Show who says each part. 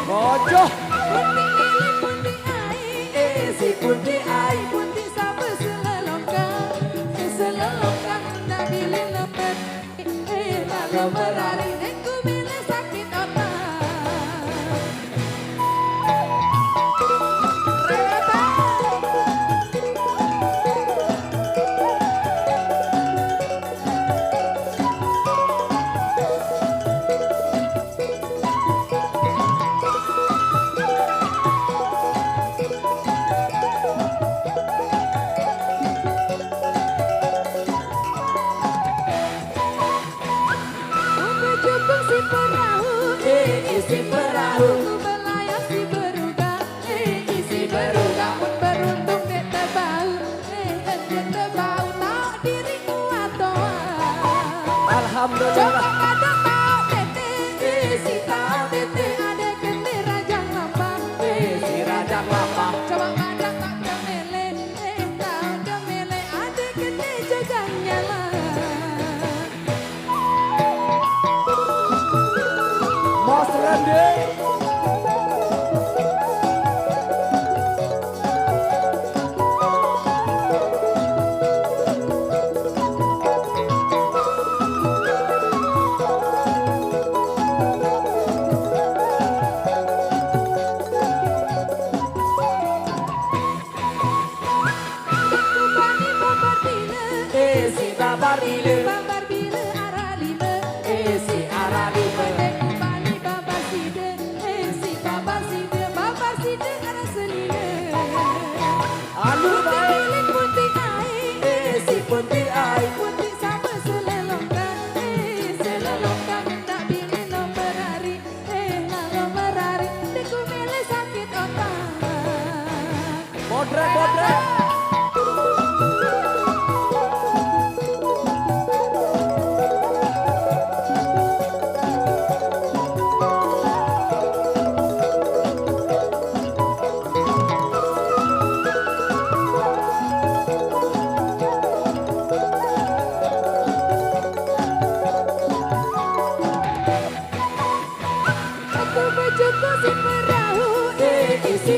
Speaker 1: Ojo
Speaker 2: si pundi ai pundi sama selelongkang selelongkang nabili lepet lagu berari aku bila sakit otak si perahu melayang si beruga isi beruga pun beruntung dia terbau dia terbau tak diriku atau
Speaker 1: alhamdulillah.
Speaker 2: coba ada tahu tete si tahu tete ada kene rajang lapang
Speaker 1: Si rajang lapang
Speaker 2: coba ada tak demele tahu demele ada kene jagang nyala
Speaker 1: Mas Randy. Si babar bile
Speaker 2: babar bile arah lima
Speaker 1: si arah lima
Speaker 2: Bani babar side si babar side arah selile
Speaker 1: Alu baik
Speaker 2: Pilih putih ai
Speaker 1: si punti ai
Speaker 2: putih sama selelongkang selelongkang tak pilih nomor hari nomor hari diku milih sakit otak
Speaker 1: Bodrek bodrek
Speaker 2: aku bajuku si perahu
Speaker 1: si